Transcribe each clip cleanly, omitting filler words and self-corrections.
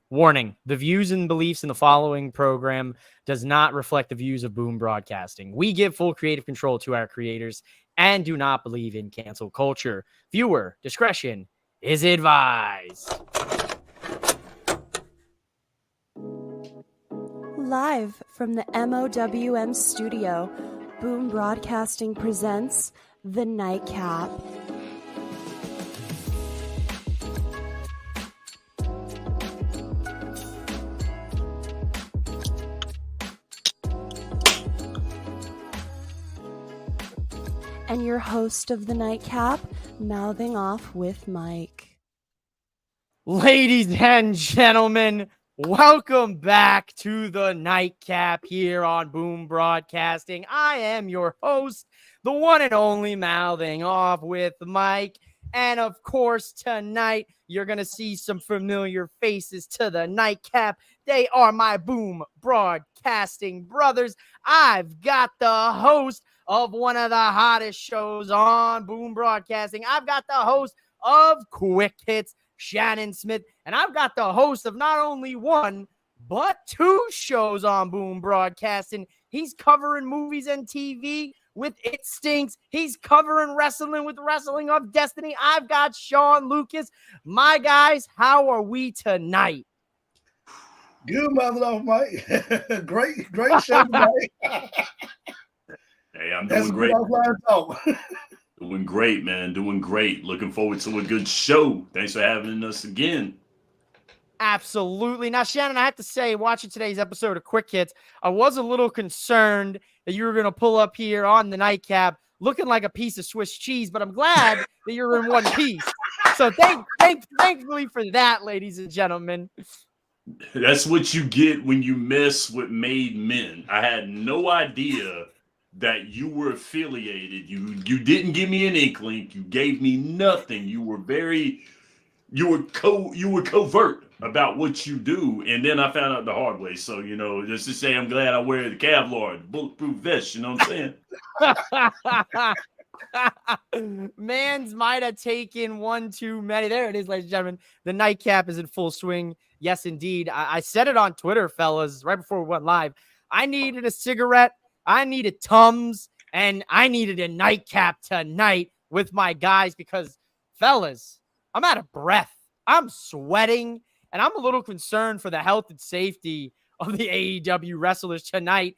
Warning, the views and beliefs in the following program does not reflect the views of Boom Broadcasting. We give full creative control to our creators and do not believe in cancel culture. Viewer discretion is advised. Live from the MOWM studio, Boom Broadcasting presents The Nightcap. And your host of The Nightcap, mouthing off with Mike. Ladies and gentlemen, welcome back to The Nightcap here on Boom Broadcasting. I am your host, the one and only mouthing off with Mike. And of course, tonight, you're going to see some familiar faces to The Nightcap. They are my Boom Broadcasting brothers. I've got the host of one of the hottest shows on Boom Broadcasting. I've got the host of Quick Hits, Shannon Smith, and I've got the host of not only one, but two shows on Boom Broadcasting. He's covering movies and TV with It Stinks. He's covering wrestling with Wrestling of Destiny. I've got Shawn Lucas. My guys, how are we tonight? Good, mother off, Mike. great show tonight. Hey, I'm doing great. Talk. Doing great, man. Doing great. Looking forward to a good show. Thanks for having us again. Absolutely. Now, Shannon, I have to say, watching today's episode of Quick Hits, I was a little concerned that you were going to pull up here on the Nightcap looking like a piece of Swiss cheese, but I'm glad that you're in one piece. So thankfully for that, ladies and gentlemen. That's what you get when you mess with made men. I had no idea that you were affiliated. You didn't give me an inkling. You gave me nothing. You were covert about what you do, and then I found out the hard way. So, just to say I'm glad I wear the Kevlar, the bulletproof vest, you know what I'm saying? Mans might have taken one too many. There it is, ladies and gentlemen. The Nightcap is in full swing. Yes, indeed. I said it on Twitter, fellas, right before we went live. I needed a cigarette, I needed Tums, and I needed a nightcap tonight with my guys because, fellas, I'm out of breath. I'm sweating, and I'm a little concerned for the health and safety of the AEW wrestlers tonight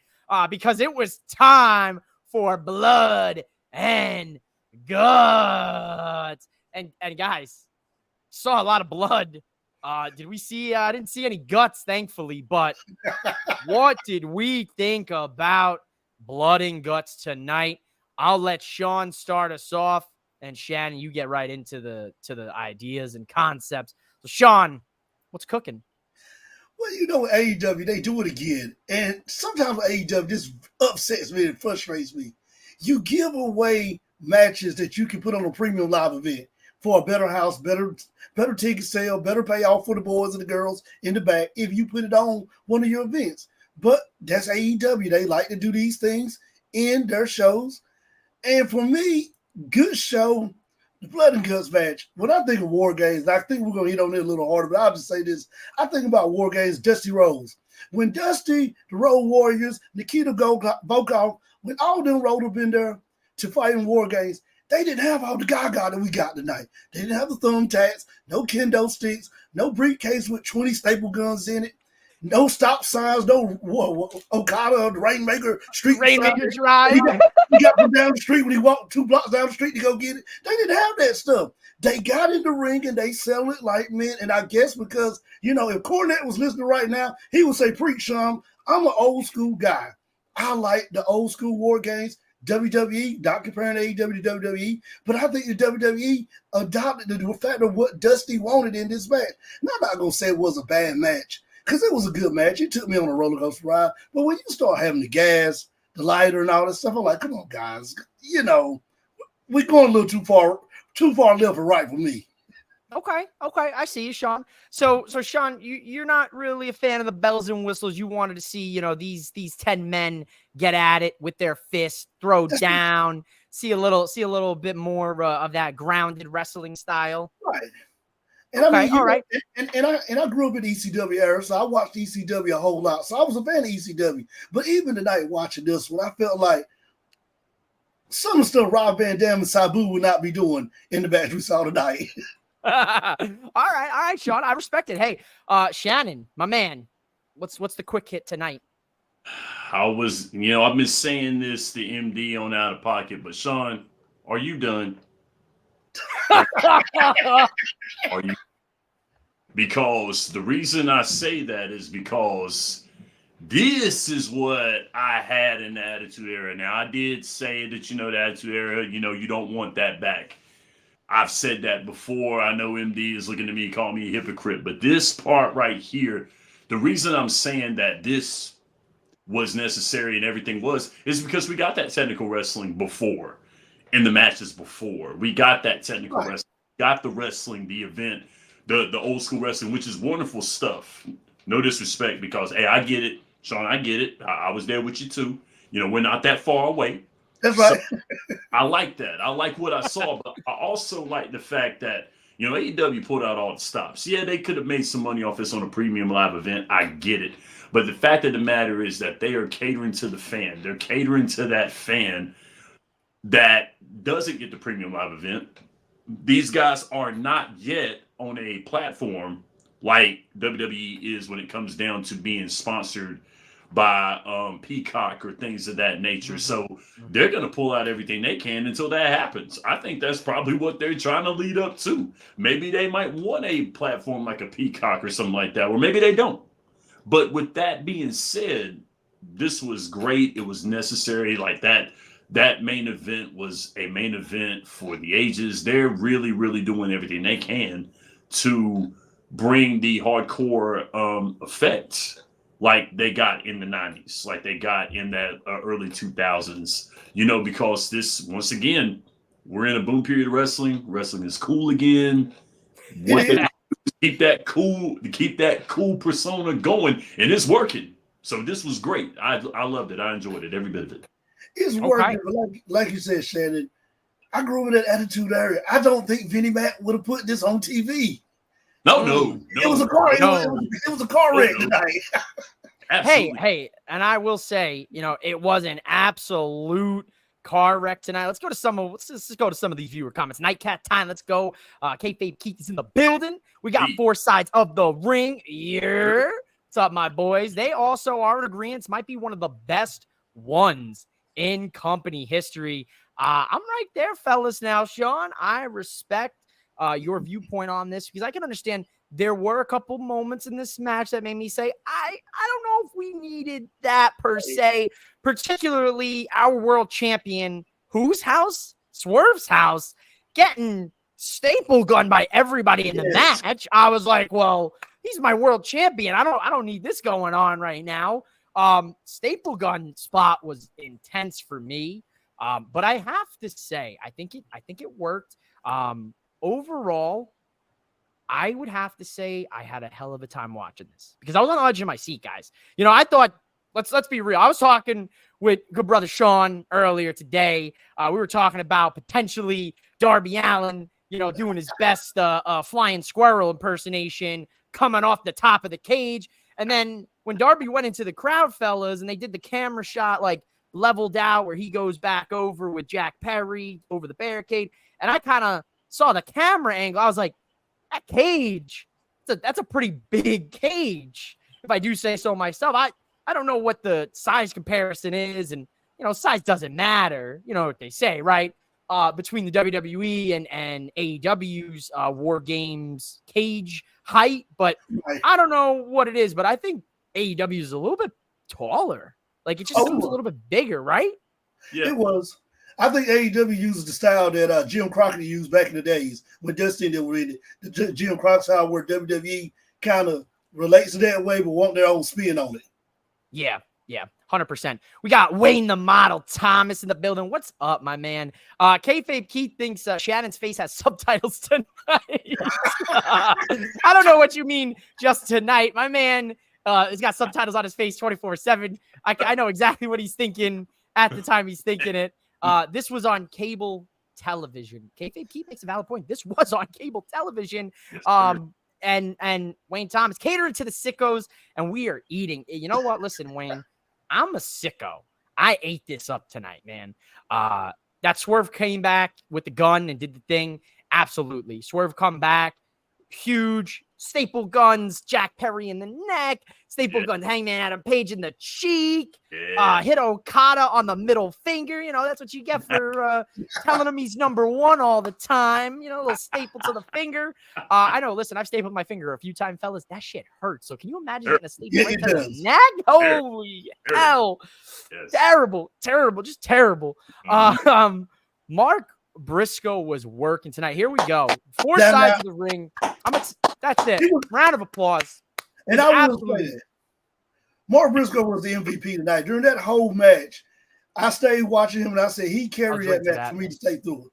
because it was time for blood and guts. And guys, saw a lot of blood. Did we see? I didn't see any guts, thankfully, but what did we think about blood and guts tonight? I'll let Shawn start us off, and Shannon, you get right into the ideas and concepts. So, Shawn, what's cooking? Well, AEW, they do it again. And sometimes AEW just upsets me and frustrates me. You give away matches that you can put on a premium live event for a better house, better ticket sale, better payoff for the boys and the girls in the back if you put it on one of your events. But that's AEW. They like to do these things in their shows. And for me, good show, the Blood and Guts match. When I think of War Games, I think we're going to hit on it a little harder, but I'll just say this. I think about War Games, Dusty Rhodes. When Dusty, the Road Warriors, Nikita Volkov, when all them rolled up in there to fight in War Games, they didn't have all the gaga that we got tonight. They didn't have the thumbtacks, no kendo sticks, no briefcase with 20 staple guns in it, no stop signs, no Okada, the Rainmaker Street. Rainmaker Drive. He got from down the street when he walked 2 blocks down the street to go get it. They didn't have that stuff. They got in the ring and they sell it like men. And I guess because, if Cornette was listening right now, he would say, preach, Shawn. I'm an old school guy. I like the old school War Games. WWE, not comparing AEW to WWE, but I think the WWE adopted the fact of what Dusty wanted in this match. And I'm not going to say it was a bad match, because it was a good match. It took me on a roller coaster ride. But when you start having the gas, the lighter, and all that stuff, I'm like, come on, guys. We're going a little too far left or right for me. Okay, I see you, Shawn. So Shawn, you're not really a fan of the bells and whistles. You wanted to see, these 10 men get at it with their fists, throw down, see a little bit more of that grounded wrestling style. Right. And Okay, I mean, all right. I grew up in ECW era, so I watched ECW a whole lot. So I was a fan of ECW. But even tonight, watching this one, I felt like some of the stuff Rob Van Dam and Sabu would not be doing in the match we saw tonight. All right, Shawn. I respect it. Hey, Shannon, my man, what's the quick hit tonight? I've been saying this to MD on Out of Pocket, but Shawn, are you done? Are you? Because the reason I say that is because this is what I had in the Attitude Era. Now, I did say that, the Attitude Era, you don't want that back. I've said that before. I know MD is looking at me, calling me a hypocrite. But this part right here, the reason I'm saying that this was necessary and everything is because we got that technical wrestling before in the matches before. We got that technical wrestling, got the wrestling, the event, the old school wrestling, which is wonderful stuff. No disrespect, because, hey, I get it. Shawn, I get it. I was there with you too. We're not that far away. That's right. So, I like that. I like what I saw, but I also like the fact that, AEW pulled out all the stops. Yeah, they could have made some money off this on a premium live event. I get it. But the fact of the matter is that they are catering to the fan. They're catering to that fan that doesn't get the premium live event. These guys are not yet on a platform like WWE is when it comes down to being sponsored by Peacock or things of that nature. So they're going to pull out everything they can until that happens. I think that's probably what they're trying to lead up to. Maybe they might want a platform like a Peacock or something like that, or maybe they don't. But with that being said, this was great. It was necessary. Like that main event was a main event for the ages. They're really, really doing everything they can to bring the hardcore effect like they got in the 90s, like they got in that early 2000s, because this, once again, we're in a boom period of wrestling. Wrestling is cool again. What they keep that cool persona going, and it's working. So this was great. I loved it. I enjoyed it, every bit of it. It's working, but like you said, Shannon, I grew up in that Attitude Era. I don't think Vinnie Mac would have put this on TV. No. It was a car. It was a car wreck tonight. Hey, and I will say, it was an absolute car wreck tonight. Let's go to some of these viewer comments. Nightcap time. Let's go. Kayfabe Keith is in the building. We got four sides of the ring. Yeah. What's up, my boys? They also are in agreement. Might be one of the best ones in company history. I'm right there, fellas. Now, Shawn, I respect your viewpoint on this, because I can understand there were a couple moments in this match that made me say, I don't know if we needed that per se, particularly our world champion, whose house? Swerve's house, getting staple gunned by everybody in the match. I was like, well, he's my world champion. I don't need this going on right now. Staple gun spot was intense for me. But I have to say, I think it worked. Overall, I would have to say I had a hell of a time watching this, because I was on the edge of my seat, guys. I thought, let's be real. I was talking with good brother Shawn earlier today. We were talking about potentially Darby Allin, doing his best flying squirrel impersonation, coming off the top of the cage. And then when Darby went into the crowd, fellas, and they did the camera shot, like leveled out, where he goes back over with Jack Perry over the barricade, and I kind of saw the camera angle. I was like, that cage, that's a pretty big cage, if I do say so myself. I don't know what the size comparison is, and size doesn't matter. You know what they say, right? Between the WWE and AEW's War Games cage height, but I don't know what it is. But I think AEW is a little bit taller. Like, it just seems a little bit bigger, right? Yeah, it was. I think AEW uses the style that Jim Crockett used back in the days when Dusty and they were in it. The Jim Crockett style, where WWE kind of relates to that way, but want their own spin on it. Yeah, 100%. We got Wayne the Model Thomas in the building. What's up, my man? Kayfabe Keith thinks Shannon's face has subtitles tonight. I don't know what you mean just tonight. My man has got subtitles on his face 24/7. I know exactly what he's thinking at the time he's thinking it. This was on cable television. Kayfabe Keith makes a valid point. This was on cable television. And Wayne Thomas catering to the sickos, and we are eating. You know what? Listen, Wayne, I'm a sicko. I ate this up tonight, man. That Swerve came back with the gun and did the thing. Absolutely. Swerve come back. Huge staple guns, Jack Perry in the neck, staple guns, Hangman Adam Page in the cheek, hit Okada on the middle finger. You know, that's what you get for telling him he's number one all the time. You know, a little staple to the finger. I know, listen, I've stapled my finger a few times, fellas. That shit hurts. So can you imagine getting a staple right to the neck? Holy hell. Yes. Terrible, just terrible. Mark Briscoe was working tonight. Here we go. Four sides of the ring. That's it. Round of applause. And I will say that Mark Briscoe was the MVP tonight. During that whole match, I stayed watching him, and I said he carried that match for me to stay through it.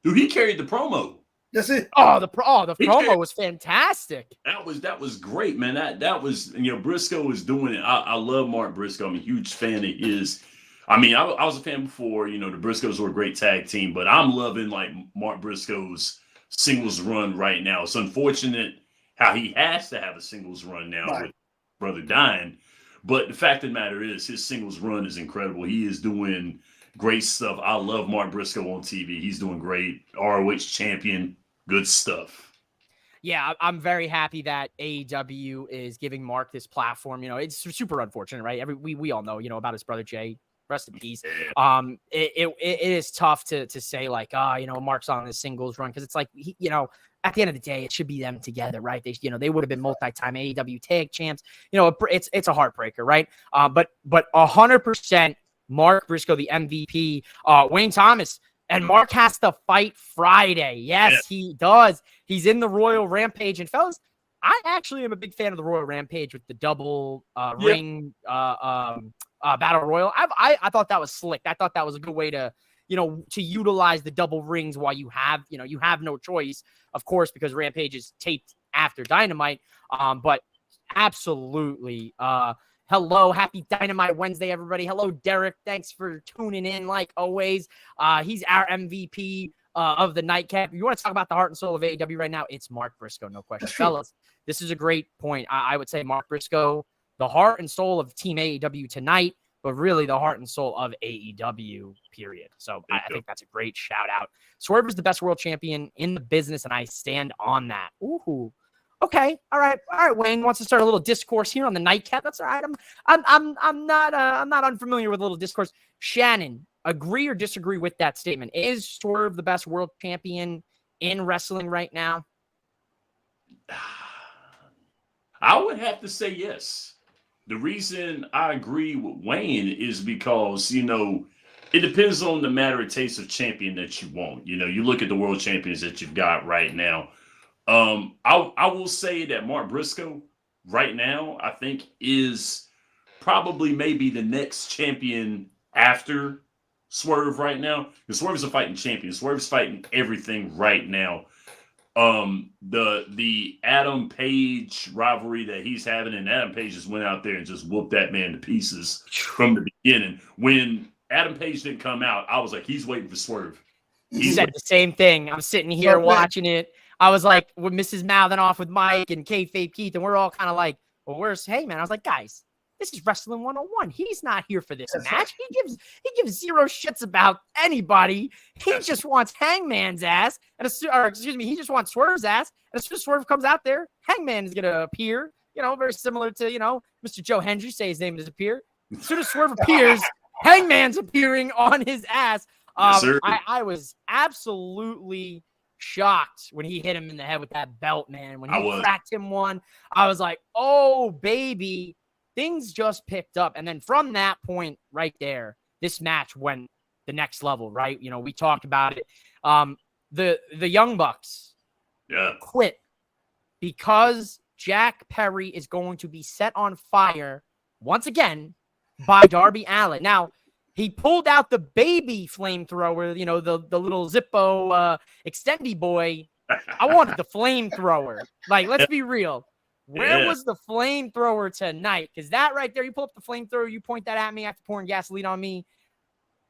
Dude, he carried the promo. That's it. The promo was fantastic. That was great, man. That was, you know, Briscoe was doing it. I love Mark Briscoe. I'm a huge fan of his. I mean, I was a fan before, you know, the Briscoes were a great tag team, but I'm loving like Mark Briscoe's singles run right now. It's unfortunate how he has to have a singles run now with brother dying. But the fact of the matter is his singles run is incredible. He is doing great stuff. I love Mark Briscoe on TV. He's doing great. ROH champion, good stuff. Yeah, I'm very happy that AEW is giving Mark this platform. You know, it's super unfortunate, right? We all know, you know, about his brother Jay. Rest in peace. It is tough to say like, you know, Mark's on this singles run, because it's like, you know, at the end of the day, it should be them together, right? They, you know, they would have been multi-time AEW tag champs. You know, it's a heartbreaker, right? But 100% Mark Briscoe, the MVP. Wayne Thomas and Mark has to fight Friday. Yes, he does. He's in the Royal Rampage, and fellas, I actually am a big fan of the Royal Rampage with the double ring battle royal. I thought that was slick. I thought that was a good way to, you know, to utilize the double rings while you have no choice, of course, because Rampage is taped after Dynamite. But absolutely. Hello, happy Dynamite Wednesday, everybody. Hello, Derek. Thanks for tuning in like always. He's our MVP of the Nightcap. If you want to talk about the heart and soul of AEW right now, it's Mark Briscoe, no question. Fellas, this is a great point. I would say Mark Briscoe, the heart and soul of Team AEW tonight, but really the heart and soul of AEW, period. So I think that's a great shout out. Swerve is the best world champion in the business, and I stand on that. Ooh. Okay. All right. Wayne wants to start a little discourse here on the Nightcap. That's all right. I'm not unfamiliar with a little discourse. Shannon, agree or disagree with that statement? Is Swerve the best world champion in wrestling right now? I would have to say yes. The reason I agree with Wayne is because, you know, it depends on the matter of taste of champion that you want. You know, you look at the world champions that you've got right now. I will say that Mark Briscoe right now, I think, is probably maybe the next champion after Swerve right now. Because Swerve's a fighting champion. Swerve's fighting everything right now. The Adam Page rivalry that he's having, and Adam Page just went out there and just whooped that man to pieces from the beginning. When Adam Page didn't come out, I was like, he's waiting for Swerve. He said the same thing. I'm sitting here watching it. I was like, with Mrs. Mouthing off with Mike and Kayfabe Keith, and we're all kind of like, well, where's Hangman? I was like, guys, this is Wrestling 101. He's not here for this match. He gives zero shits about anybody. He just wants Hangman's ass, he just wants Swerve's ass. And as soon as Swerve comes out there, Hangman is gonna appear. You know, very similar to, you know, Mr. Joe Hendry, say his name does appear. As soon as Swerve appears, Hangman's appearing on his ass. I was absolutely shocked when he hit him in the head with that belt, man. When he cracked him one, I was like, oh, baby, things just picked up. And then from that point right there, this match went the next level, right? You know, we talked about it. The Young Bucks quit because Jack Perry is going to be set on fire once again by Darby Allin. Now, he pulled out the baby flamethrower, you know, the little Zippo extendy boy. I wanted the flamethrower. Like, let's be real. Where was the flamethrower tonight? Because that right there, you pull up the flamethrower, you point that at me after pouring gasoline on me,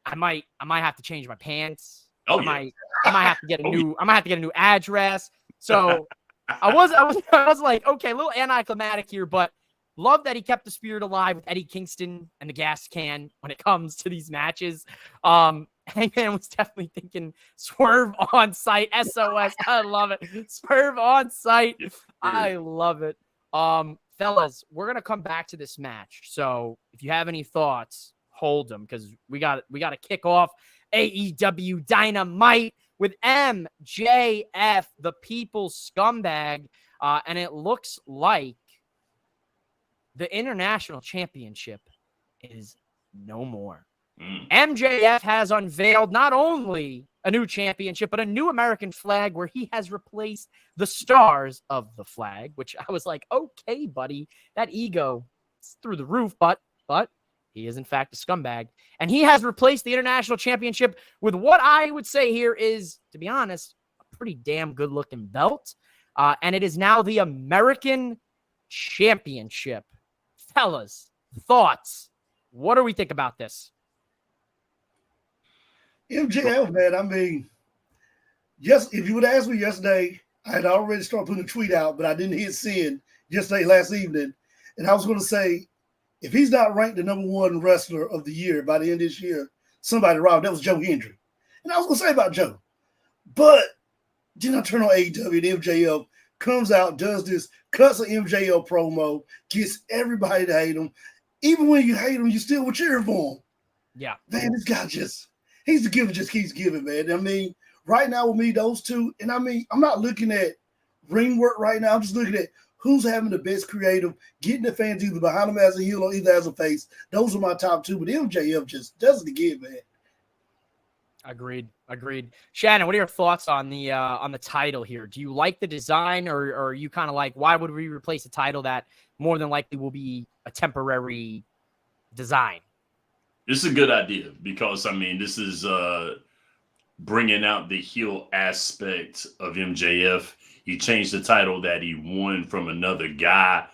I might have to change my pants. Oh, I yeah. might have to get a new. I might have to get a new address. So I was like, okay, a little anticlimactic here, but love that he kept the spirit alive with Eddie Kingston and the gas can when it comes to these matches. Hangman was definitely thinking Swerve on site, SOS. I love it. Swerve on site. I love it. Fellas, we're gonna come back to this match. So if you have any thoughts, hold them because we got to kick off AEW Dynamite with MJF, the people's scumbag, and it looks like the international championship is no more. MJF has unveiled not only a new championship, but a new American flag where he has replaced the stars of the flag, which I was like, okay, buddy, that ego is through the roof, but he is in fact a scumbag. And he has replaced the international championship with what I would say here is, to be honest, a pretty damn good looking belt. And it is now the American championship. Fellas, thoughts? What do we think about this? MJF, man, I mean, yes, if you would ask me yesterday, I had already started putting a tweet out, but I didn't hit send yesterday, last evening. And I was going to say, if he's not ranked the number one wrestler of the year by the end of this year, somebody robbed. That was Joe Hendry. And I was going to say about Joe. But then I turn on AEW and MJF comes out, does this, cuts an MJF promo, gets everybody to hate him. Even when you hate him, you still would cheer for him. Yeah. Man, this guy he's the giver, just keeps giving, man. I mean, right now with me, those two, and I mean, I'm not looking at ring work right now. I'm just looking at who's having the best creative, getting the fans either behind him as a heel or either as a face. Those are my top two, but MJF just doesn't give, man. Agreed. Shannon, what are your thoughts on the title here? Do you like the design, or are you kind of like, why would we replace a title that more than likely will be a temporary design? This is a good idea because, I mean, this is bringing out the heel aspect of MJF. He changed the title that he won from another guy,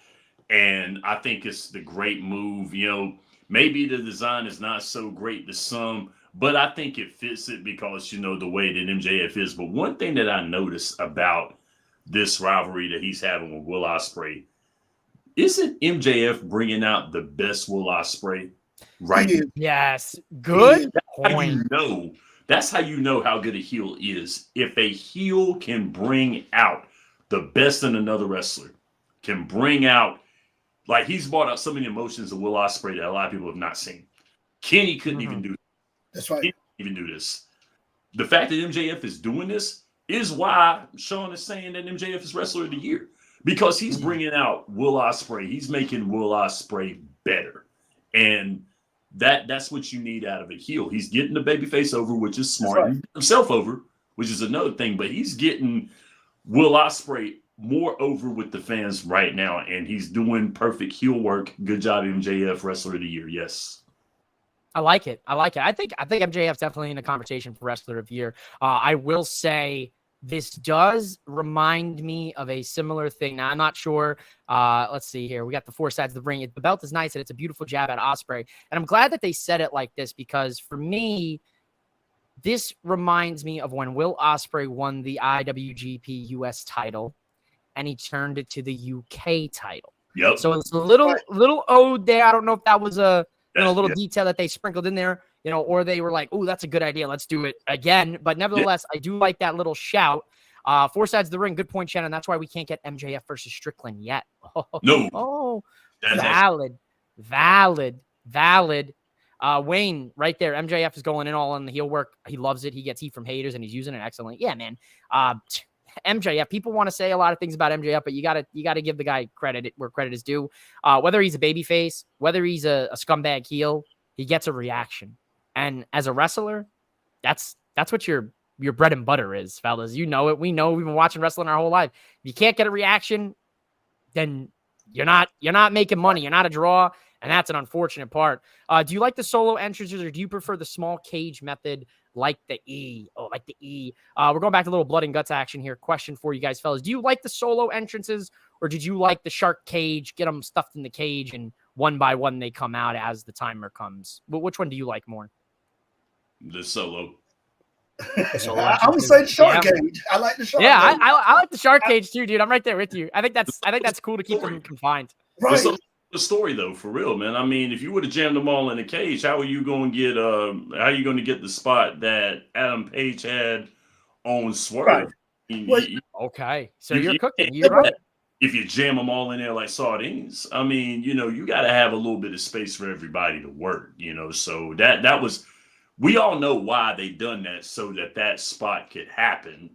and I think it's the great move. You know, maybe the design is not so great to some, but I think it fits it because, you know, the way that MJF is. But one thing that I noticed about this rivalry that he's having with Will Ospreay, isn't MJF bringing out the best Will Ospreay? Right. Yes. Good point. That's how you know how good a heel is. If a heel can bring out the best in another wrestler, can bring out, like, he's brought out so many emotions of Will Ospreay that a lot of people have not seen. Kenny couldn't even do this. That's right. He couldn't even do this. The fact that MJF is doing this is why Shawn is saying that MJF is Wrestler of the Year, because he's bringing out Will Ospreay. He's making Will Ospreay better. And that's what you need out of a heel. He's getting the babyface over, which is smart. Right. Himself over, which is another thing. But he's getting Will Ospreay more over with the fans right now, and he's doing perfect heel work. Good job, MJF, Wrestler of the Year. Yes. I like it. I think MJF's definitely in the conversation for Wrestler of the Year. I will say this does remind me of a similar thing. Now, I'm not sure. Let's see here. We got the four sides of the ring. The belt is nice, and it's a beautiful jab at Ospreay. And I'm glad that they said it like this, because for me, this reminds me of when Will Ospreay won the IWGP US title, and he turned it to the UK title. Yep. So it's a little ode there. I don't know if that was a little detail that they sprinkled in there, or they were like, oh, that's a good idea. Let's do it again. But nevertheless, I do like that little shout. Four sides of the ring. Good point, Shannon. That's why we can't get MJF versus Strickland yet. No. Oh, valid. Wayne, right there. MJF is going in all on the heel work. He loves it. He gets heat from haters, and he's using it excellently. Yeah, man. MJF. People want to say a lot of things about MJF, but you gotta give the guy credit where credit is due. Whether he's a babyface, whether he's a scumbag heel, he gets a reaction. And as a wrestler, that's what your bread and butter is, fellas. You know it. We know. We've been watching wrestling our whole life. If you can't get a reaction, then you're not making money. You're not a draw, and that's an unfortunate part. Do you like the solo entrances, or do you prefer the small cage method like the E? Oh, like the E. We're going back to a little blood and guts action here. Question for you guys, fellas. Do you like the solo entrances, or did you like the shark cage, get them stuffed in the cage, and one by one they come out as the timer comes? Which one do you like more? The solo. Solo I would entrances. say the shark Yeah. cage. I like the shark Yeah, cage. I like the shark cage too, dude. I'm right there with you. I think that's cool to keep them confined. It's Right. the story though, for real, man. I mean, if you would have jammed them all in a cage, how are you going to get the spot that Adam Page had on Swerve? Right. I mean, Well, Okay, so you're cooking. can't You're do right. that if you jam them all in there like sardines. I mean, you got to have a little bit of space for everybody to work. So that was, we all know why they done that, so that spot could happen.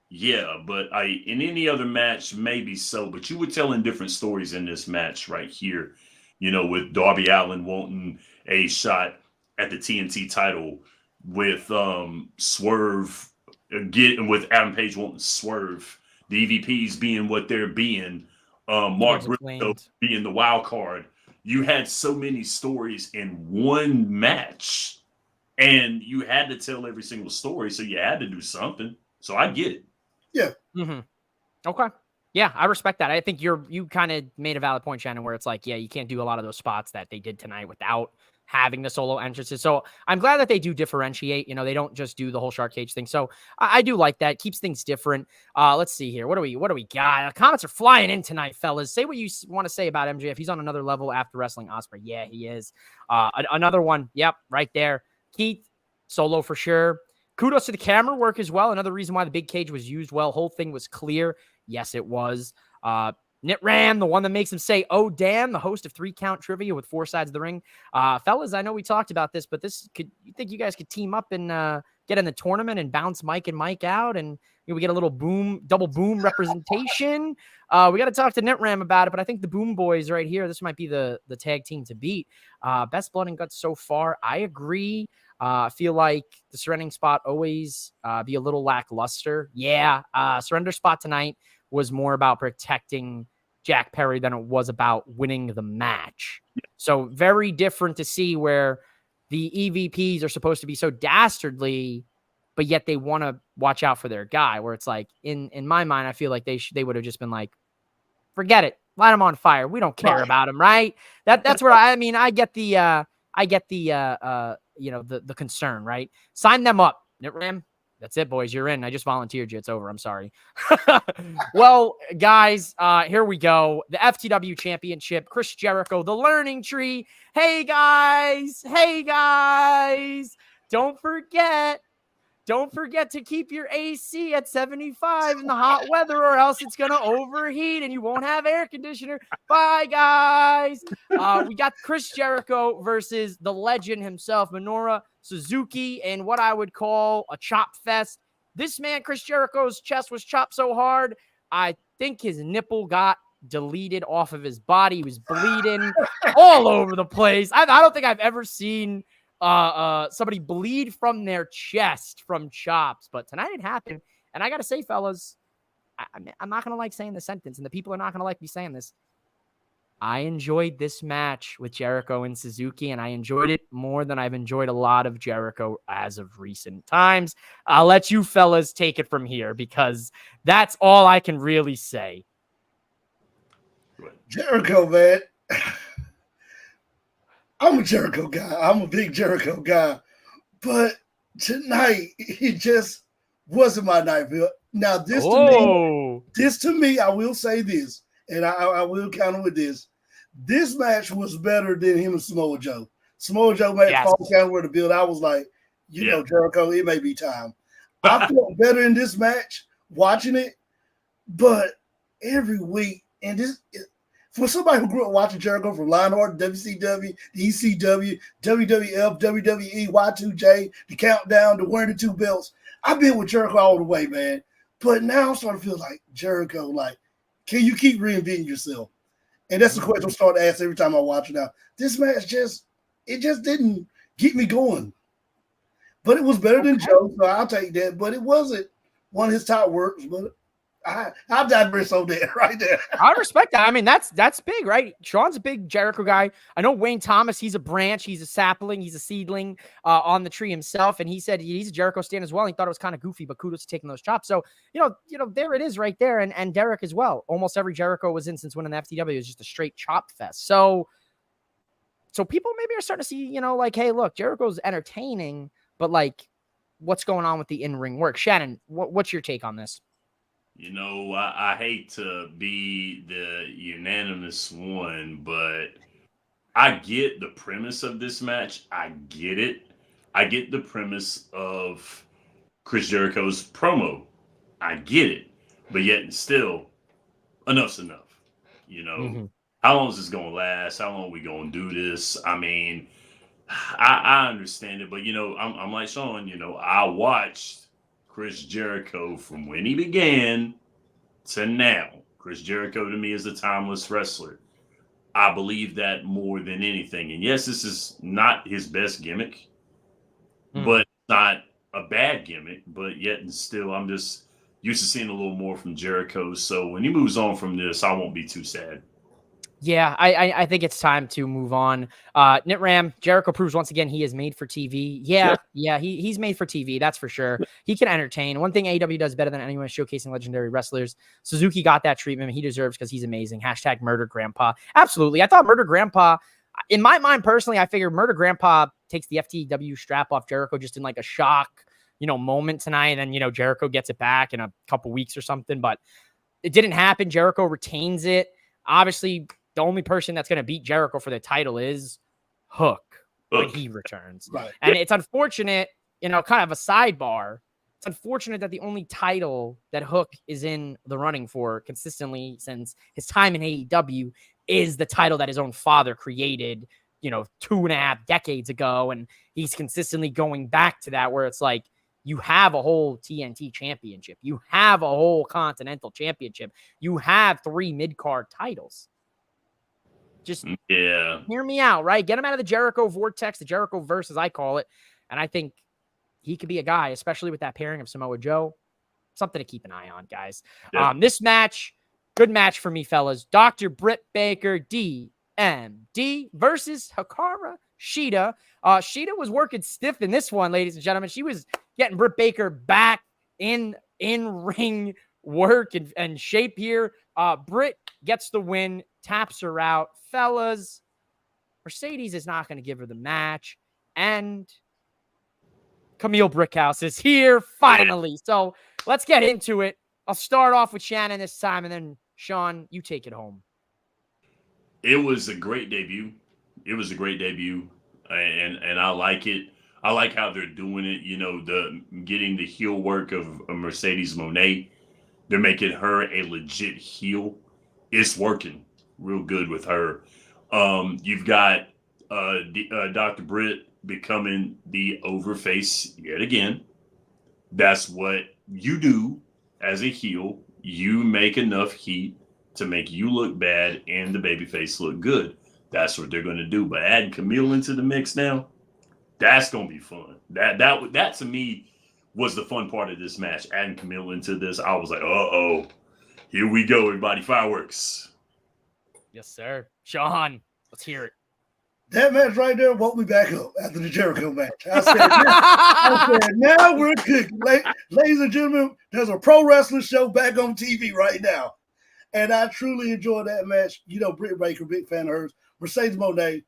Yeah, but in any other match, maybe so. But you were telling different stories in this match right here, with Darby Allin wanting a shot at the TNT title, with Swerve getting, with Adam Page wanting Swerve, the EVPs being what they're being, Mark Briscoe being the wild card. You had so many stories in one match, and you had to tell every single story, so you had to do something. So I get it. Yeah. Mm-hmm. Okay. Yeah, I respect that. I think you kind of made a valid point, Shannon, where it's like, yeah, you can't do a lot of those spots that they did tonight without having the solo entrances. So I'm glad that they do differentiate. They don't just do the whole shark cage thing. So I do like that. Keeps things different. Let's see here. What do we got? Comments are flying in tonight, fellas. Say what you want to say about MJF. He's on another level after wrestling Ospreay. Yeah, he is. Another one. Yep, right there. Keith, solo for sure. Kudos to the camera work as well. Another reason why the big cage was used well. Whole thing was clear. Yes, it was. Nit Ram, the one that makes him say, "Oh, damn," the host of 3 Count Trivia with 4 sides of the ring. Fellas, I know we talked about this, but you think you guys could team up and get in the tournament and bounce Mike and Mike out, and we get a little double boom representation? We got to talk to Nit Ram about it, but I think the Boom Boys right here, this might be the tag team to beat. Best Blood and Guts so far. I agree. I feel like the surrendering spot always be a little lackluster. Yeah, surrender spot tonight was more about protecting Jack Perry than it was about winning the match. So very different to see where the EVPs are supposed to be so dastardly, but yet they want to watch out for their guy, where it's like, in my mind, I feel like they would have just been like, forget it, light him on fire. We don't care about him, right? That's where I get the the concern, right? Sign them up. Nit Ram, that's it, boys. You're in. I just volunteered you. It's over. I'm sorry. Well, guys, here we go. The FTW Championship, Chris Jericho, the Learning Tree. Hey, guys. Don't forget to keep your AC at 75 in the hot weather, or else it's going to overheat and you won't have air conditioner. Bye, guys. We got Chris Jericho versus the legend himself, Minoru Suzuki, in what I would call a chop fest. This man, Chris Jericho's chest was chopped so hard, I think his nipple got deleted off of his body. He was bleeding all over the place. I don't think I've ever seen somebody bleed from their chest from chops, but tonight it happened. And I gotta say, fellas, I'm not gonna like saying the sentence, and the people are not gonna like me saying this. I enjoyed this match with Jericho and Suzuki, and I enjoyed it more than I've enjoyed a lot of Jericho as of recent times. I'll let you fellas take it from here, because that's all I can really say. Jericho, man. I'm a Jericho guy. I'm a big Jericho guy. But tonight, it just wasn't my night. Now, this to me, I will say this, and I will counter with this. This match was better than him and Samoa Joe. Samoa Joe made a fall counter where the build. I was like, Jericho, it may be time. I felt better in this match watching it, but every week, and this for somebody who grew up watching Jericho from Lionheart, WCW, the ECW, WWF, WWE, Y2J, the Countdown, the wearing the 2 belts, I've been with Jericho all the way, man. But now I'm starting to feel like Jericho, like, can you keep reinventing yourself? And that's the question I'm starting to ask every time I watch it now. This match just didn't get me going. But it was better than Joe, so I'll take that. But it wasn't one of his top works, but I digress on that right there. I respect that. I mean, that's big, right? Shawn's a big Jericho guy. I know Wayne Thomas, he's a branch, he's a sapling, he's a seedling on the tree himself, and he said he's a Jericho stan as well. He thought it was kind of goofy, but kudos to taking those chops. So, there it is right there, and Derek as well. Almost every Jericho was in since winning the FTW is just a straight chop fest. So people maybe are starting to see, like, hey, look, Jericho's entertaining, but like, what's going on with the in-ring work. Shannon, what's your take on this? You know, I hate to be the unanimous one, but I get the premise of this match. I get it. I get the premise of Chris Jericho's promo. I get it. But yet and still, enough's enough. You know, how long is this going to last? How long are we going to do this? I mean, I understand it, but, you know, I'm like Shawn, you know, I watched Chris Jericho from when he began to now. Chris Jericho to me is a timeless wrestler. I believe that more than anything. And yes, this is not his best gimmick, but not a bad gimmick. But yet and still, I'm just used to seeing a little more from Jericho. So when he moves on from this, I won't be too sad. Yeah, I think it's time to move on. Nitram, Jericho proves once again he is made for TV. Yeah, he's made for TV, that's for sure. He can entertain. One thing AEW does better than anyone is showcasing legendary wrestlers. Suzuki got that treatment he deserves because he's amazing. # Murder Grandpa. Absolutely. I thought Murder Grandpa, in my mind personally, I figured Murder Grandpa takes the FTW strap off Jericho just in like a shock, moment tonight, and then Jericho gets it back in a couple weeks or something. But it didn't happen. Jericho retains it. Obviously, the only person that's going to beat Jericho for the title is Hook when he returns. Right. And it's unfortunate, kind of a sidebar. It's unfortunate that the only title that Hook is in the running for consistently since his time in AEW is the title that his own father created, 2.5 decades ago. And he's consistently going back to that, where it's like, you have a whole TNT championship. You have a whole continental championship. You have 3 mid-card titles. Just hear me out, right? Get him out of the Jericho vortex, the Jericho verse, as I call it. And I think he could be a guy, especially with that pairing of Samoa Joe. Something to keep an eye on, guys. Yeah. This match, good match for me, fellas. Dr. Britt Baker, DMD versus Hikaru Shida. Shida was working stiff in this one, ladies and gentlemen. She was getting Britt Baker back in ring work and shape here. Britt gets the win, taps her out. Fellas, Mercedes is not going to give her the match, and Camille Brickhouse is here finally. So let's get into it. I'll start off with Shannon this time, and then Shawn, you take it home. It was a great debut. And I like it. I like how they're doing it. The getting the heel work of Mercedes Moné. They're making her a legit heel. It's working real good with her. You've got Dr. Britt becoming the overface yet again. That's what you do as a heel. You make enough heat to make you look bad and the babyface look good. That's what they're going to do. But adding Camille into the mix now, that's going to be fun. That to me was the fun part of this match. Adding Camille into this, I was like, uh-oh, here we go, everybody, fireworks. Yes, sir. Shawn, let's hear it. That match right there woke me back up after the Jericho match. I said, now we're cooking. Ladies and gentlemen, there's a pro wrestling show back on TV right now. And I truly enjoyed that match. Britt Baker, big fan of hers. Mercedes Moné,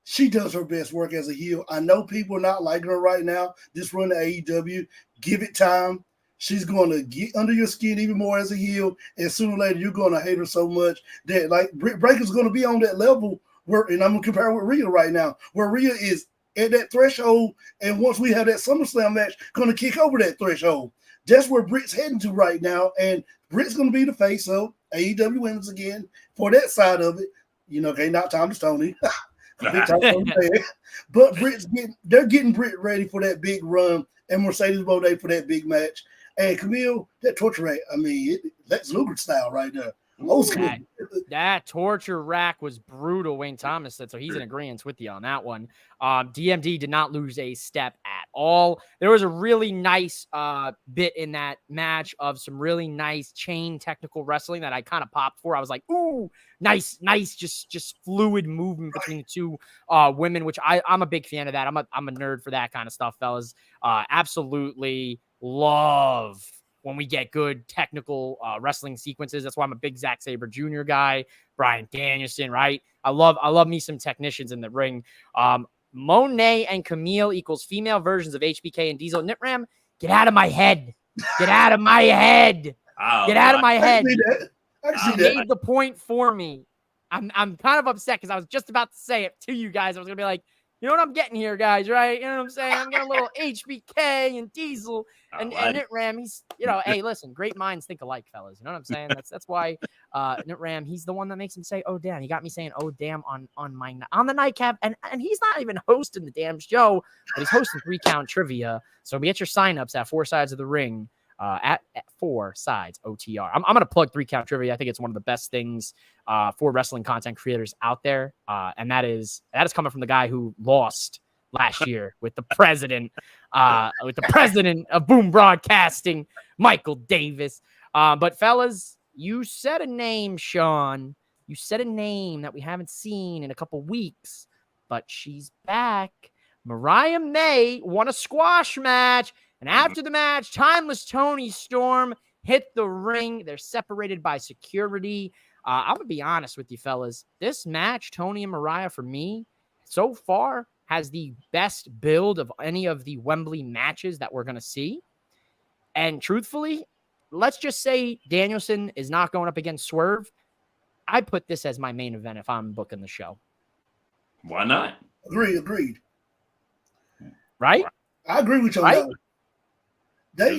she does her best work as a heel. I know people are not liking her right now. This run to AEW, give it time. She's going to get under your skin even more as a heel. And sooner or later, you're going to hate her so much that, Britt Baker's going to be on that level where, and I'm going to compare with Rhea right now, where Rhea is at that threshold. And once we have that SummerSlam match, going to kick over that threshold. That's where Britt's heading to right now. And Britt's going to be the face of AEW Women's again for that side of it. Okay, not Thomas Tony. But they're getting Britt ready for that big run, and Mercedes Moné for that big match. And Camille, that torture rack, that's Luger style right there. That torture rack was brutal, Wayne Thomas said, so he's in agreement with you on that one. DMD did not lose a step at all. There was a really nice bit in that match of some really nice chain technical wrestling that I kind of popped for. I was like, ooh, nice, just fluid movement between the two women, which I'm a big fan of that. I'm a nerd for that kind of stuff, fellas. Absolutely love when we get good technical wrestling sequences. That's why I'm a big Zack Sabre Jr. guy, Bryan Danielson, right? I love me some technicians in the ring. Monet and Camille equals female versions of HBK and Diesel. Nitram, get out of my head. Get out of my head. Get out of my head. She made the point for me. I'm kind of upset because I was just about to say it to you guys. I was going to be like, you know what I'm getting here, guys, right? You know what I'm saying? I'm getting a little HBK and Diesel and Nitram. He's, hey, listen, great minds think alike, fellas. You know what I'm saying? That's why Nitram, he's the one that makes him say, oh, damn. He got me saying, oh, damn, on the Nightcap. And he's not even hosting the damn show, but he's hosting 3 Count Trivia. So get your signups at 4 Sides of the Ring. At 4 Sides OTR. I'm going to plug 3 Count Trivia. I think it's one of the best things for wrestling content creators out there. And that is coming from the guy who lost last year with the president of Boom Broadcasting, Michael Davis. But fellas, you said a name, Shawn. You said a name that we haven't seen in a couple weeks, but she's back. Mariah May won a squash match. And after the match, Timeless Tony Storm hit the ring. They're separated by security. I'm going to be honest with you, fellas. This match, Tony and Mariah, for me, so far, has the best build of any of the Wembley matches that we're going to see. And truthfully, let's just say Danielson is not going up against Swerve. I put this as my main event if I'm booking the show. Why not? Agreed. Right? I agree with you on that one.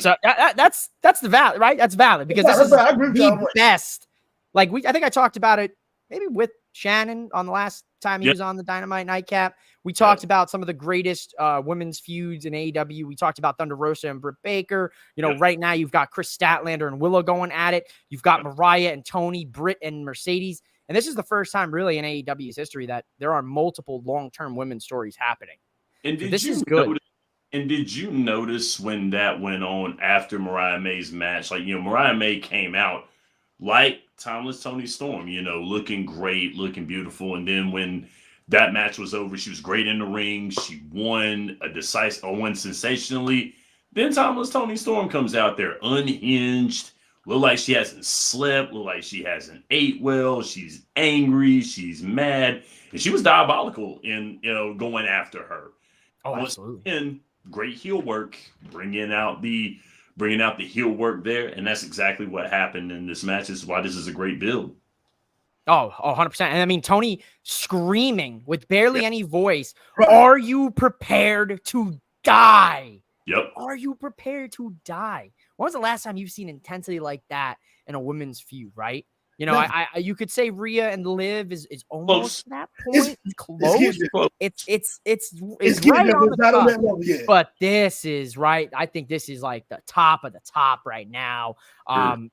So that's the valid, right? That's valid because this is the best. Like I think I talked about it maybe with Shannon on the last time he was on the Dynamite Nightcap. We talked about some of the greatest women's feuds in AEW. We talked about Thunder Rosa and Britt Baker. Right now you've got Chris Statlander and Willow going at it. You've got Mariah and Tony, Britt and Mercedes. And this is the first time really in AEW's history that there are multiple long-term women's stories happening. And this is good. And did you notice when that went on after Mariah May's match? Like, Mariah May came out like Timeless Tony Storm, looking great, looking beautiful. And then when that match was over, she was great in the ring. She won won sensationally. Then Timeless Tony Storm comes out there unhinged, look like she hasn't slept, look like she hasn't ate well. She's angry, she's mad, and she was diabolical in going after her. Oh, absolutely. And great heel work, bringing out the heel work there, and that's exactly what happened in this match. This is why this is a great build. Oh, 100%. And I mean, Tony screaming with barely any voice. Are you prepared to die? Yep. Are you prepared to die? When was the last time you've seen intensity like that in a women's feud, right? You could say Rhea and Liv is almost at that point. It's close. It's right on the top. Level yet. But this is right. I think this is like the top of the top right now.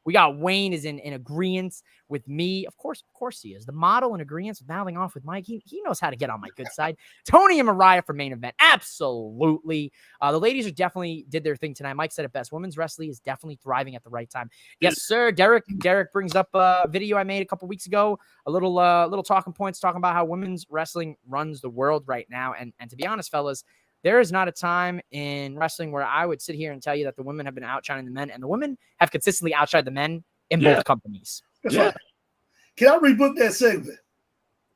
We got Wayne is in agreement with me. Of course he is. The model in agreement with mouthing off with Mike. He knows how to get on my good side. Tony and Mariah for main event. Absolutely. The ladies are definitely did their thing tonight. Mike said it best. Women's wrestling is definitely thriving at the right time. Yes, sir. Derek brings up a video I made a couple weeks ago. A little talking points talking about how women's wrestling runs the world right now. And to be honest, fellas, there is not a time in wrestling where I would sit here and tell you that the women have been outshining the men, and the women have consistently outshined the men in both companies. That's right. Can I rebook that segment?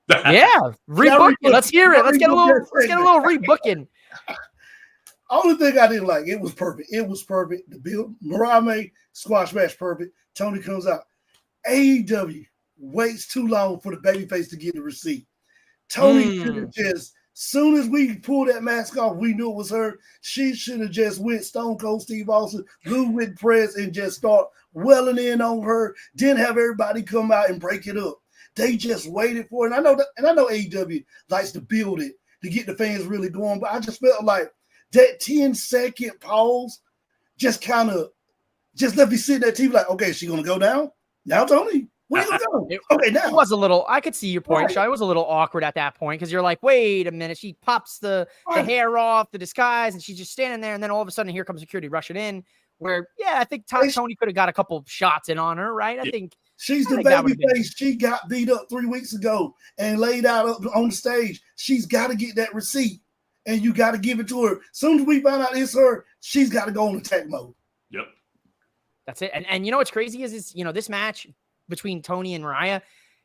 Yeah, rebook it. Let's hear it. Let's get a little rebooking. Only thing I didn't like, it was perfect. The build, Mariah May, squash match, perfect. Tony comes out. AEW waits too long for the babyface to get the receipt. Tony should have just, soon as we pulled that mask off, we knew it was her. She should have just went Stone Cold Steve Austin, Ludwig press, and just start welling in on her. Didn't have everybody come out and break it up. They just waited for it. And I know AEW likes to build it to get the fans really going, but I just felt like that 10-second pause just kind of just left me sitting at TV like, okay, is she gonna go down? Now, Tony, where you gonna go? Okay, now. It was a little, I could see your point, Shawn. It was a little awkward at that point because you're like, wait a minute. She pops the hair off, the disguise, and she's just standing there. And then all of a sudden, here comes security rushing in. Where, I think Tony could have got a couple shots in on her, right? I think she's the baby face. She got beat up 3 weeks ago and laid out on the stage. She's got to get that receipt, and you got to give it to her. As soon as we find out it's her, she's got to go on attack mode. Yep. That's it. And you know what's crazy is this match between Tony and Mariah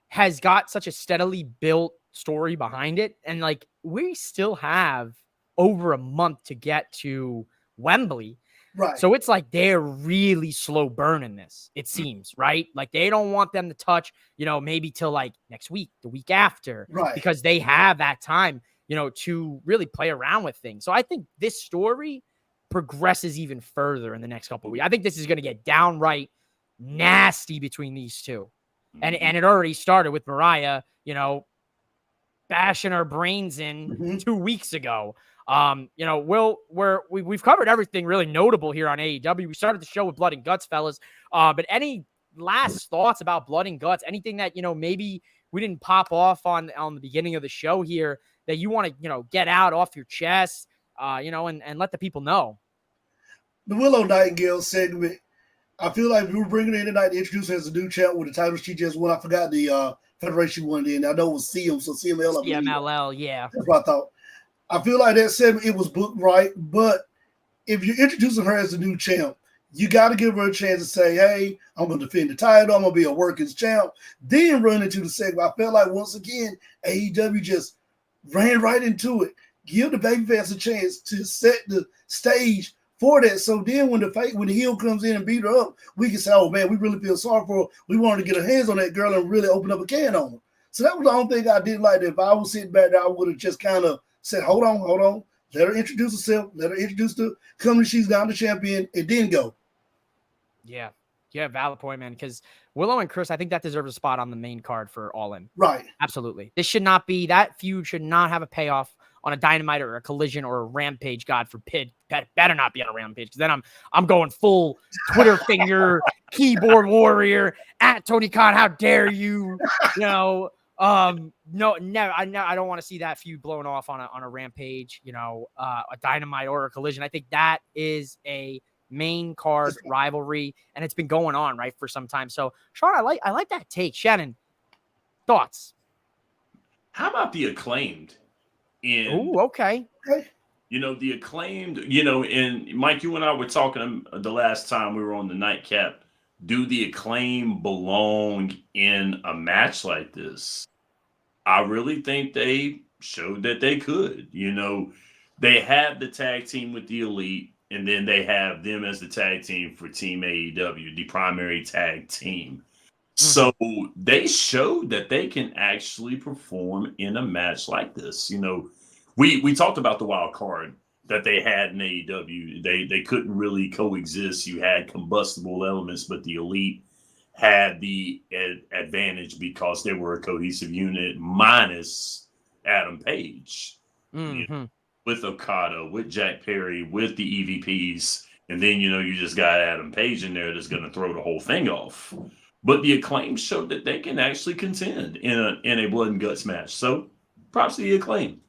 has got such a steadily built story behind it. And like, we still have over a month to get to Wembley. Right. So it's like they're really slow burning this, it seems, right? Like they don't want them to touch, maybe till like next week, the week after, Right. because they have that time, to really play around with things. So I think this story progresses even further in the next couple of weeks. I think this is going to get downright nasty between these two. And it already started with Mariah, bashing her brains in 2 weeks ago. We've covered everything really notable here on AEW. We started the show with Blood and Guts, fellas. But any last thoughts about Blood and Guts? Anything that, maybe we didn't pop off on the beginning of the show here that you want to, get out off your chest, and let the people know? The Willow Nightingale segment, I feel like we were bringing her in tonight to introduce her as a new champ with the title she just won. I forgot the federation won in. I know it was CM, so CML. CMLL, yeah. That's what I thought. I feel like that segment, it was booked right, but if you're introducing her as a new champ, you got to give her a chance to say, hey, I'm going to defend the title. I'm going to be a workings champ. Then run into the segment. I felt like, once again, AEW just ran right into it. Give the babyface a chance to set the stage for that. So then when the heel comes in and beat her up, we can say, oh, man, we really feel sorry for her. We wanted to get our hands on that girl and really open up a can on her. So that was the only thing I didn't like. If I was sitting back there, I would have just kind of said, hold on. Let her introduce herself. Let her introduce the company she's now the champion, and then go. Yeah, valid point, man. Because Willow and Chris, I think that deserves a spot on the main card for All In. Right. Absolutely. That feud should not have a payoff on a Dynamite or a Collision or a Rampage. God forbid. That better not be on a Rampage, because then I'm going full Twitter finger, keyboard warrior at Tony Khan. How dare you? No, I don't want to see that feud blown off on a Rampage, a Dynamite or a Collision. I think that is a main card rivalry, and it's been going on right for some time. So, Shawn, I like that take. Shannon, thoughts? How about the Acclaimed? Oh, okay. The Acclaimed, and Mike, you and I were talking the last time we were on the Nightcap. Do the Acclaimed belong in a match like this? I really think they showed that they could. They have the tag team with the Elite, and then they have them as the tag team for Team AEW, the primary tag team. So they showed that they can actually perform in a match like this. We talked about the wild card that they had in AEW. They couldn't really coexist. You had combustible elements, but the Elite had the advantage because they were a cohesive unit, minus Adam Page. With Okada, with Jack Perry, with the EVPs. And then, you just got Adam Page in there that's going to throw the whole thing off. But the Acclaim showed that they can actually contend in a Blood and Guts match. So props to the Acclaim.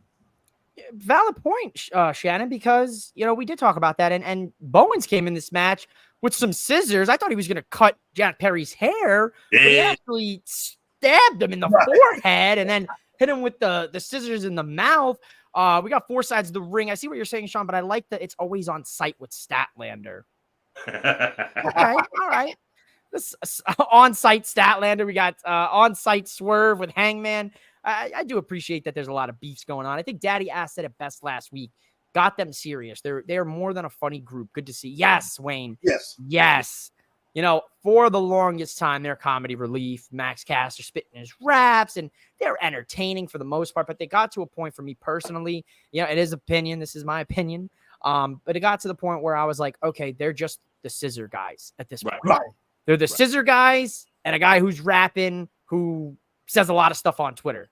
Valid point, Shannon, because, we did talk about that. And Bowens came in this match with some scissors. I thought he was going to cut Jack Perry's hair. Yeah. But he actually stabbed him in the forehead and then hit him with the scissors in the mouth. We got four sides of the ring. I see what you're saying, Shawn, but I like that it's always on site with Statlander. Okay, all right. This on-site Statlander. We got on-site Swerve with Hangman. I do appreciate that there's a lot of beefs going on. I think Daddy Ass said it best last week. Got them serious. They're more than a funny group. Good to see. Yes, Wayne. Yes. For the longest time, they're comedy relief. Max Caster spitting his raps, and they're entertaining for the most part. But they got to a point for me personally. It is opinion. This is my opinion. But it got to the point where I was like, okay, they're just the scissor guys at this point. Right. They're the scissor guys and a guy who's rapping, who says a lot of stuff on Twitter,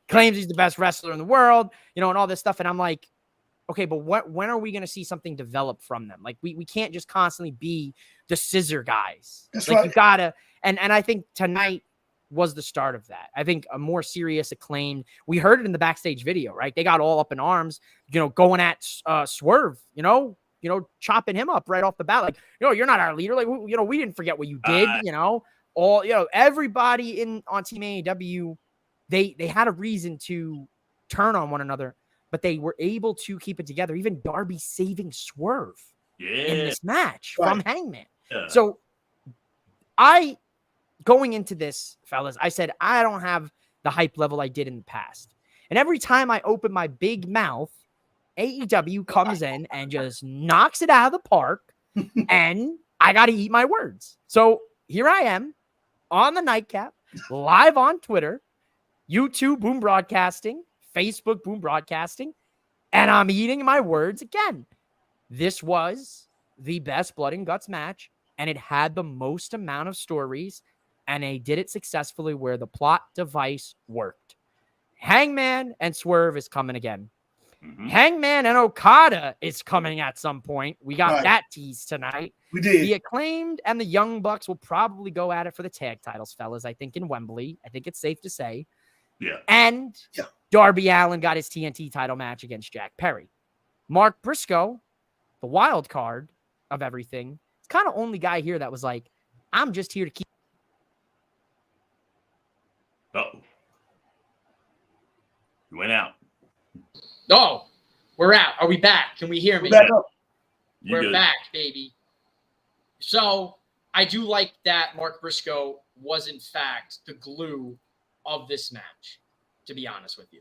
claims he's the best wrestler in the world, and all this stuff. And I'm like, okay, but when are we going to see something develop from them? Like, we can't just constantly be the scissor guys. That's like, right. You gotta, and I think tonight was the start of that. I think a more serious Acclaim. We heard it in the backstage video, right? They got all up in arms, going at Swerve, chopping him up right off the bat. Like, you're not our leader. Like, we didn't forget what you did, everybody on Team AEW, they had a reason to turn on one another, but they were able to keep it together. Even Darby saving Swerve in this match from Hangman. Yeah. So going into this, fellas, I said, I don't have the hype level I did in the past. And every time I open my big mouth, AEW comes in and just knocks it out of the park, and I got to eat my words. So here I am on the Nightcap, live on Twitter, YouTube Boom Broadcasting, Facebook Boom Broadcasting, and I'm eating my words again. This was the best Blood and Guts match, and it had the most amount of stories, and they did it successfully where the plot device worked. Hangman and Swerve is coming again. Mm-hmm. Hangman and Okada is coming at some point. We got that tease tonight. We did. The Acclaimed and the Young Bucks will probably go at it for the tag titles, fellas, I think, in Wembley. I think it's safe to say. Yeah. And Darby Allin got his TNT title match against Jack Perry. Mark Briscoe, the wild card of everything, it's kind of only guy here that was like, I'm just here to keep. Uh-oh. You went out. Oh, we're out. Are we back? Can we hear me? We're back, baby. So I do like that Mark Briscoe was, in fact, the glue of this match, to be honest with you.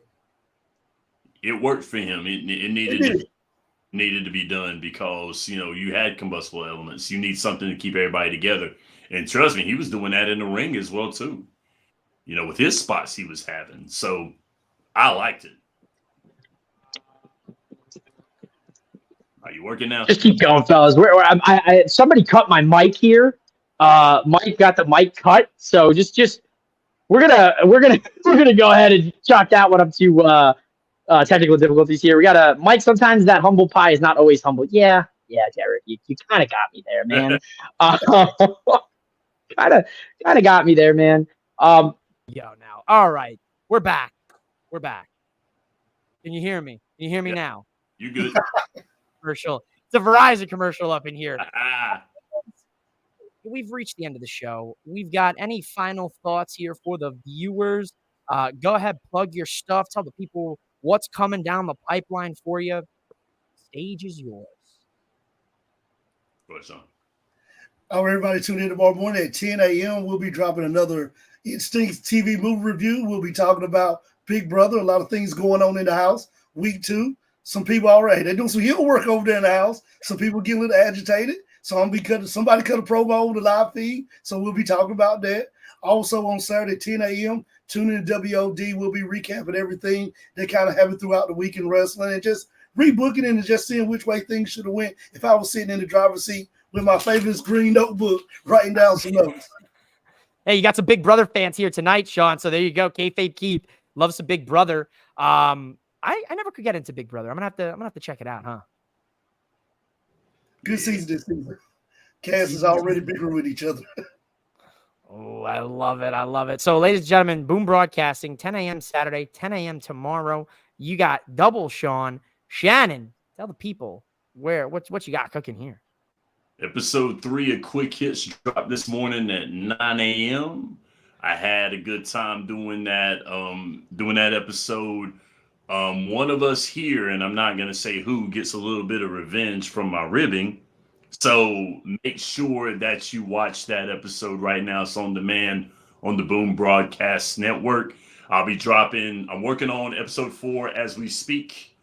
It worked for him. It needed to be done because, you know, you had combustible elements. You need something to keep everybody together. And trust me, he was doing that in the ring as well, too. You know, with his spots he was having. So I liked it. Are you working now? Just keep going, fellas. Somebody cut my mic here. Mike got the mic cut, so just we're gonna go ahead and chalk that one up to technical difficulties here. We got a Mike. Sometimes that humble pie is not always humble. Yeah, Derek, you kind of got me there, man. Kind of got me there, man. Now. All right, we're back. Can you hear me? Can you hear me now? You good? Commercial. It's a Verizon commercial up in here. We've reached the end of the show. We've got any final thoughts here for the viewers? Go ahead, plug your stuff. Tell the people what's coming down the pipeline for you. Stage is yours. Go ahead, Shawn. All right, everybody, tune in tomorrow morning at 10 a.m. We'll be dropping another Instinct TV movie review. We'll be talking about Big Brother, a lot of things going on in the house. Week 2. Some people already, they're doing some heel work over there in the house. Some people getting a little agitated. So somebody cut a promo on the live feed. So we'll be talking about that. Also on Saturday, 10 a.m., tune in to WOD. We'll be recapping everything that kind of happened throughout the week in wrestling and just rebooking and just seeing which way things should have went if I was sitting in the driver's seat with my favorite green notebook writing down some notes. Hey, you got some Big Brother fans here tonight, Shawn. So there you go. Kayfabe Keith loves some Big Brother. I never could get into Big Brother. I'm gonna have to check it out, huh? Good season this season. Cass is already bigger with each other. Oh, I love it. So, ladies and gentlemen, Boom Broadcasting, 10 a.m. Saturday, 10 a.m. tomorrow. You got double Shawn. Shannon, tell the people what you got cooking here. Episode 3 of Quick Hits dropped this morning at 9 a.m. I had a good time doing that episode. One of us here, and I'm not going to say who, gets a little bit of revenge from my ribbing. So make sure that you watch that episode right now. It's on demand on the Boom Broadcast Network. I'm working on episode 4 as we speak.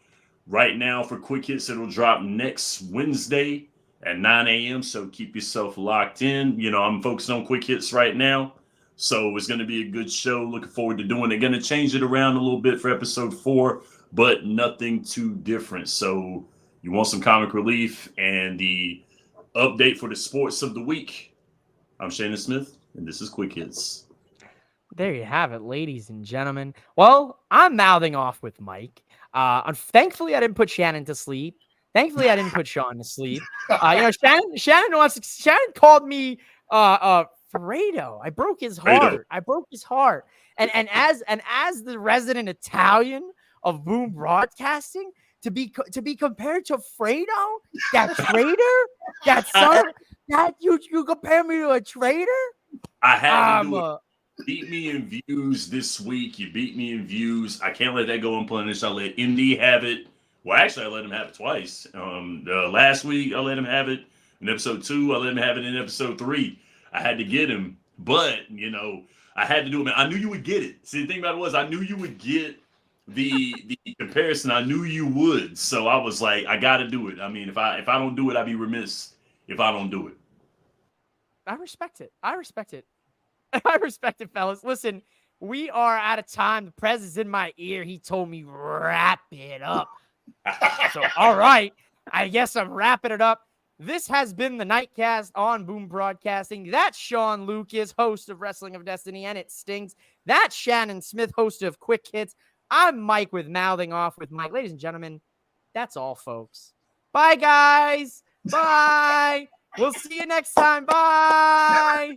Right now for Quick Hits, it'll drop next Wednesday at 9 a.m. So keep yourself locked in. You know, I'm focusing on Quick Hits right now. So it's going to be a good show. Looking forward to doing it. Going to change it around a little bit for episode 4, but nothing too different. So you want some comic relief and the update for the sports of the week. I'm Shannon Smith, and this is Quick Hits. There you have it, ladies and gentlemen. Well, I'm mouthing off with Mike. Thankfully, I didn't put Shannon to sleep. Thankfully, I didn't put Shawn to sleep. Shannon called me Fredo. I broke his heart. And as the resident Italian of Boom Broadcasting, to be compared to Fredo, that traitor, that son, that you compare me to a traitor? I had to do it. Beat me in views this week. You beat me in views. I can't let that go unpunished. I let Indy have it. Well, actually, I let him have it twice. Last week, I let him have it in episode 2. I let him have it in episode 3. I had to get him. But, you know, I had to do it, man. I knew you would get it. See, the thing about it was I knew you would get the comparison. I knew you would. So I was like, I got to do it. I mean, if I don't do it, I'd be remiss if I don't do it. I respect it. I respect it, fellas. Listen, we are out of time. The president's in my ear. He told me wrap it up. So, all right. I guess I'm wrapping it up. This has been the Nightcast on Boom Broadcasting. That's Shawn Lucas, host of Wrestling of Destiny, and It Stings. That's Shannon Smith, host of Quick Hits. I'm Mike with Mouthing Off with Mike. Ladies and gentlemen, that's all, folks. Bye, guys. Bye. We'll see you next time. Bye.